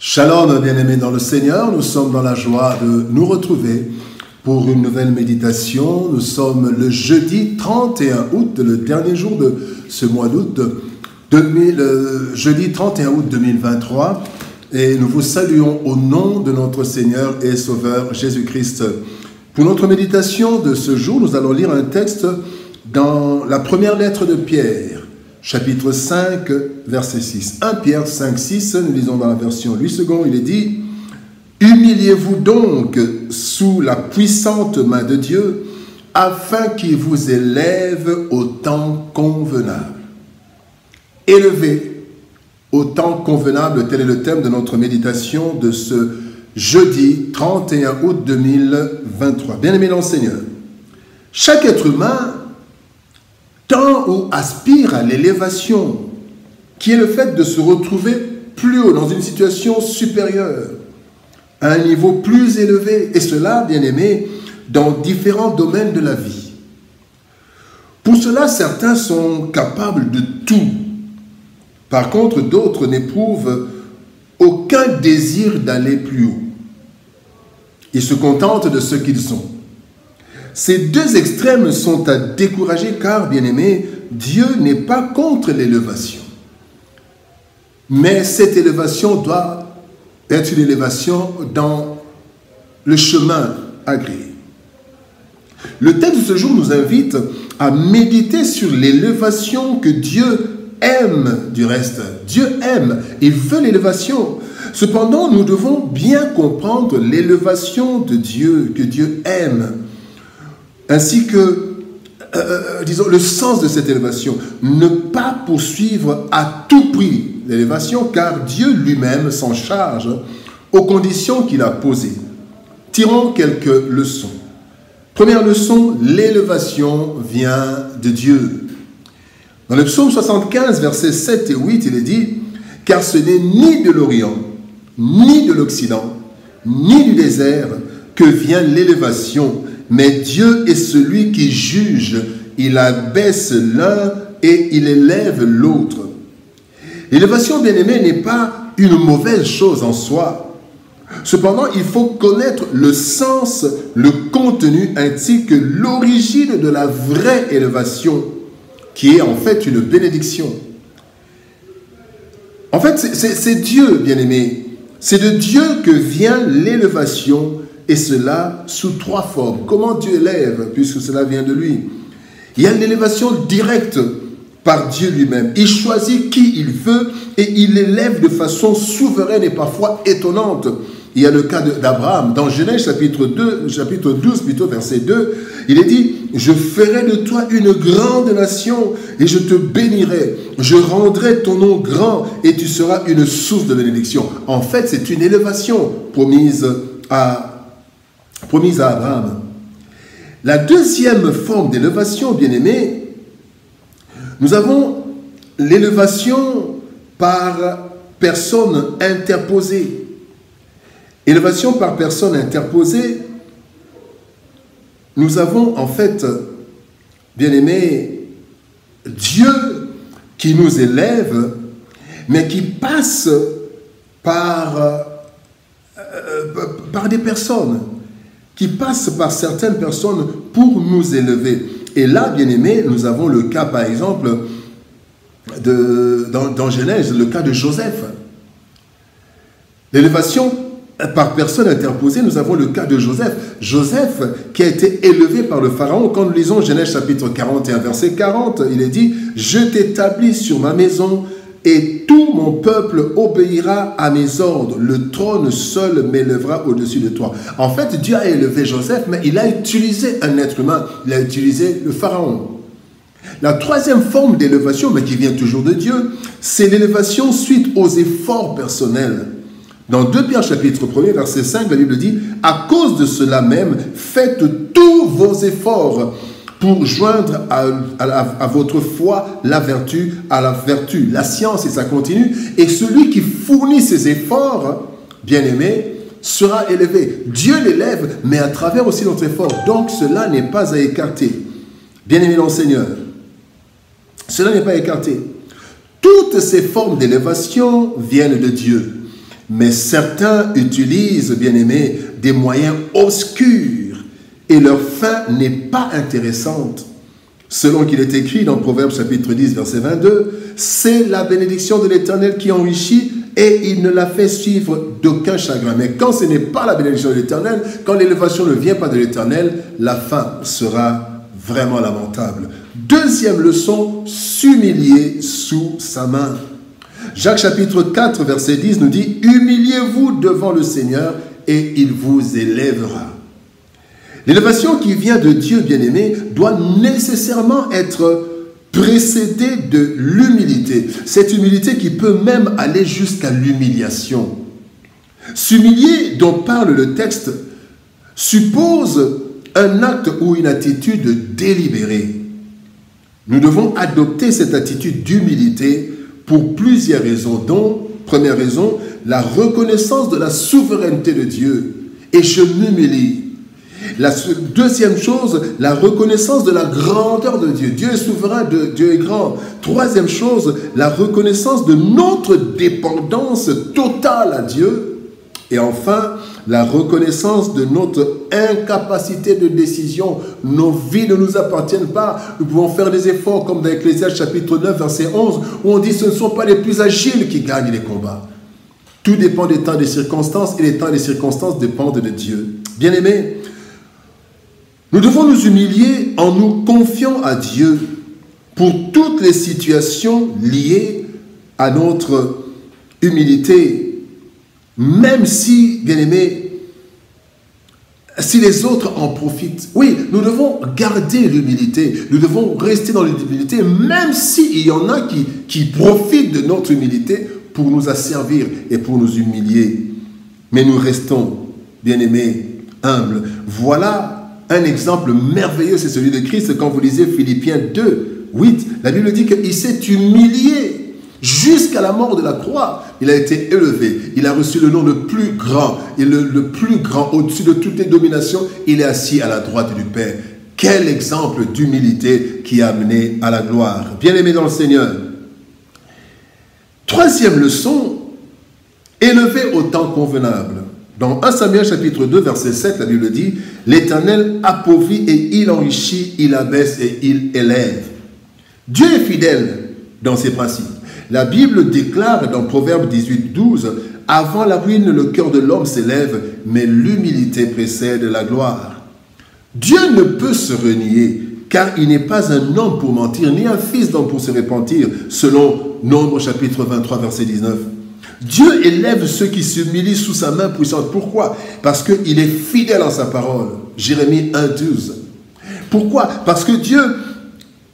Shalom, bien-aimés dans le Seigneur, nous sommes dans la joie de nous retrouver pour une nouvelle méditation. Nous sommes le jeudi 31 août, le dernier jour de ce mois d'août, jeudi 31 août 2023, et nous vous saluons au nom de notre Seigneur et Sauveur Jésus-Christ. Pour notre méditation de ce jour, nous allons lire un texte dans la première lettre de Pierre, chapitre 5, verset 6. 1 Pierre 5, 6, nous lisons dans la version Louis II, il est dit « Humiliez-vous donc sous la puissante main de Dieu, afin qu'il vous élève au temps convenable. » Élevez au temps convenable, tel est le thème de notre méditation de ce jeudi 31 août 2023. Bien-aimés dans le Seigneur, chaque être humain tend ou aspire à l'élévation, qui est le fait de se retrouver plus haut, dans une situation supérieure, à un niveau plus élevé, et cela, bien aimé, dans différents domaines de la vie. Pour cela, certains sont capables de tout. Par contre, d'autres n'éprouvent aucun désir d'aller plus haut. Ils se contentent de ce qu'ils sont. Ces deux extrêmes sont à décourager car, bien-aimés, Dieu n'est pas contre l'élévation. Mais cette élévation doit être une élévation dans le chemin agréé. Le texte de ce jour nous invite à méditer sur l'élévation que Dieu aime du reste. Dieu aime et veut l'élévation. Cependant, nous devons bien comprendre l'élévation de Dieu, que Dieu aime. Ainsi que, disons, le sens de cette élévation. Ne pas poursuivre à tout prix l'élévation, car Dieu lui-même s'en charge aux conditions qu'il a posées. Tirons quelques leçons. Première leçon, l'élévation vient de Dieu. Dans le psaume 75, versets 7 et 8, il est dit « Car ce n'est ni de l'Orient, ni de l'Occident, ni du désert que vient l'élévation, mais Dieu est celui qui juge, il abaisse l'un et il élève l'autre. » L'élévation, bien-aimé, n'est pas une mauvaise chose en soi. Cependant, il faut connaître le sens, le contenu ainsi que l'origine de la vraie élévation, qui est en fait une bénédiction. En fait, c'est Dieu, bien-aimé. C'est de Dieu que vient l'élévation, et cela sous trois formes. Comment Dieu élève, puisque cela vient de lui? Il y a l'élévation directe par Dieu lui-même. Il choisit qui il veut et il élève de façon souveraine et parfois étonnante. Il y a le cas d'Abraham. Dans Genèse chapitre 12, plutôt, verset 2, il est dit « Je ferai de toi une grande nation et je te bénirai. Je rendrai ton nom grand et tu seras une source de bénédiction. » En fait, c'est une élévation promise à Abraham. La deuxième forme d'élévation, bien-aimé, nous avons l'élévation par personne interposée. Élévation par personne interposée, nous avons en fait, bien-aimé, Dieu qui nous élève, mais qui passe par des personnes, qui passent par certaines personnes pour nous élever. Et là, bien aimé, nous avons le cas, par exemple, dans Genèse, le cas de Joseph. L'élévation par personne interposée, nous avons le cas de Joseph. Joseph qui a été élevé par le Pharaon. Quand nous lisons Genèse chapitre 41, verset 40, il est dit « Je t'établis sur ma maison et tout mon peuple obéira à mes ordres. Le trône seul m'élèvera au-dessus de toi. » En fait, Dieu a élevé Joseph, mais il a utilisé un être humain. Il a utilisé le Pharaon. La troisième forme d'élévation, mais qui vient toujours de Dieu, c'est l'élévation suite aux efforts personnels. Dans 2 Pierre chapitre 1, verset 5, la Bible dit « À cause de cela même, faites tous vos efforts pour joindre à votre foi la vertu, à la vertu, la science, et ça continue. Et celui qui fournit ses efforts, bien-aimé, sera élevé. Dieu l'élève, mais à travers aussi notre effort. Donc cela n'est pas à écarter. Bien-aimé dans le Seigneur, cela n'est pas écarté. Toutes ces formes d'élévation viennent de Dieu. Mais certains utilisent, bien-aimés, des moyens obscurs et leur fin n'est pas intéressante. Selon qu'il est écrit dans Proverbes chapitre 10, verset 22, « C'est la bénédiction de l'Éternel qui enrichit et il ne la fait suivre d'aucun chagrin. » Mais quand ce n'est pas la bénédiction de l'Éternel, quand l'élévation ne vient pas de l'Éternel, la fin sera vraiment lamentable. Deuxième leçon, s'humilier sous sa main. Jacques chapitre 4, verset 10 nous dit « Humiliez-vous devant le Seigneur et il vous élèvera. » L'élévation qui vient de Dieu, bien-aimé, doit nécessairement être précédée de l'humilité. Cette humilité qui peut même aller jusqu'à l'humiliation. S'humilier dont parle le texte suppose un acte ou une attitude délibérée. Nous devons adopter cette attitude d'humilité pour plusieurs raisons, dont, première raison, la reconnaissance de la souveraineté de Dieu. Et je m'humilie. La deuxième chose, la reconnaissance de la grandeur de Dieu. Dieu est souverain, Dieu est grand. Troisième chose, la reconnaissance de notre dépendance totale à Dieu. Et enfin, la reconnaissance de notre incapacité de décision. Nos vies ne nous appartiennent pas. Nous pouvons faire des efforts comme dans Ecclésiaste chapitre 9, verset 11, où on dit que ce ne sont pas les plus agiles qui gagnent les combats. Tout dépend des temps et des circonstances, et les temps et les circonstances dépendent de Dieu. Bien-aimés, nous devons nous humilier en nous confiant à Dieu pour toutes les situations liées à notre humilité, même si, bien-aimés, si les autres en profitent. Oui, nous devons garder l'humilité, nous devons rester dans l'humilité, même s'il y en a qui profitent de notre humilité pour nous asservir et pour nous humilier. Mais nous restons, bien-aimés, humbles. Voilà un exemple merveilleux, c'est celui de Christ. Quand vous lisez Philippiens 2, 8, la Bible dit qu'il s'est humilié jusqu'à la mort de la croix. Il a été élevé. Il a reçu le nom le plus grand. Et le plus grand, au-dessus de toutes les dominations, il est assis à la droite du Père. Quel exemple d'humilité qui a amené à la gloire. Bien-aimés dans le Seigneur. Troisième leçon, élevé au temps convenable. Dans 1 Samuel chapitre 2, verset 7, la Bible dit « L'Éternel appauvrit et il enrichit, il abaisse et il élève. » Dieu est fidèle dans ses principes. La Bible déclare dans Proverbe 18, 12 « Avant la ruine, le cœur de l'homme s'élève, mais l'humilité précède la gloire. » Dieu ne peut se renier, car il n'est pas un homme pour mentir, ni un fils d'homme pour se repentir, selon Nombre chapitre 23, verset 19. Dieu élève ceux qui s'humilient sous sa main puissante. Pourquoi? Parce qu'il est fidèle en sa parole. Jérémie 1, 12. Pourquoi? Parce que Dieu,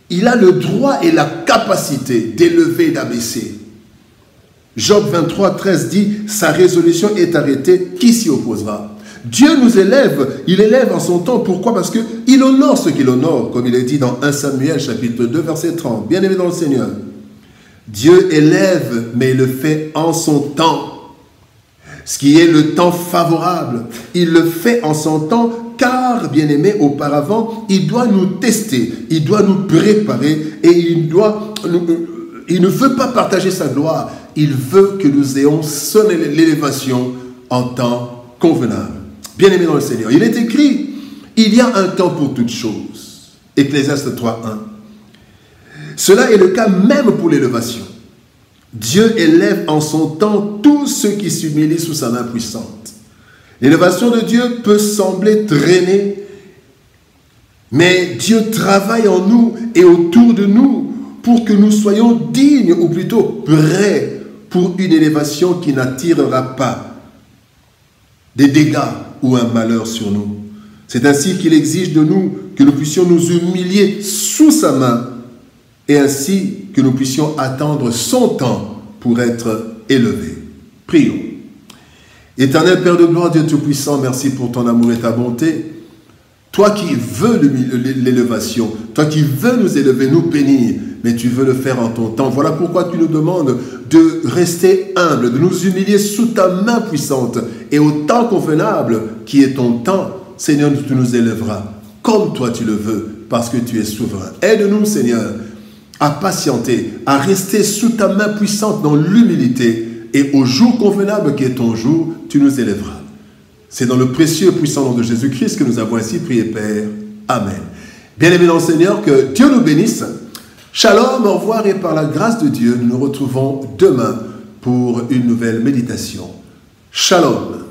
il a le droit et la capacité d'élever et d'abaisser. Job 23, 13 dit, sa résolution est arrêtée, qui s'y opposera? Dieu nous élève, il élève en son temps. Pourquoi? Parce qu'il honore ceux qu'il honore, comme il est dit dans 1 Samuel chapitre 2, verset 30. Bien-aimé dans le Seigneur. Dieu élève, mais il le fait en son temps. Ce qui est le temps favorable. Il le fait en son temps, car, bien-aimé, auparavant, il doit nous tester, il doit nous préparer, et il ne veut pas partager sa gloire. Il veut que nous ayons son élévation en temps convenable. Bien-aimé dans le Seigneur. Il est écrit, il y a un temps pour toutes choses. Ecclésiaste 3, 1. Cela est le cas même pour l'élévation. Dieu élève en son temps tous ceux qui s'humilient sous sa main puissante. L'élévation de Dieu peut sembler traîner, mais Dieu travaille en nous et autour de nous pour que nous soyons dignes, ou plutôt prêts pour une élévation qui n'attirera pas des dégâts ou un malheur sur nous. C'est ainsi qu'il exige de nous que nous puissions nous humilier sous sa main et ainsi que nous puissions attendre son temps pour être élevés. Prions. Éternel Père de gloire, Dieu Tout-Puissant, merci pour ton amour et ta bonté. Toi qui veux l'élévation, toi qui veux nous élever, nous bénir, mais tu veux le faire en ton temps. Voilà pourquoi tu nous demandes de rester humble, de nous humilier sous ta main puissante. Et au temps convenable, qui est ton temps, Seigneur, tu nous élèveras comme toi tu le veux, parce que tu es souverain. Aide-nous, Seigneur, à patienter, à rester sous ta main puissante dans l'humilité, et au jour convenable qui est ton jour, tu nous élèveras. C'est dans le précieux et puissant nom de Jésus-Christ que nous avons ainsi prié, Père. Amen. Bien-aimés dans le Seigneur, que Dieu nous bénisse. Shalom, au revoir et par la grâce de Dieu, nous nous retrouvons demain pour une nouvelle méditation. Shalom.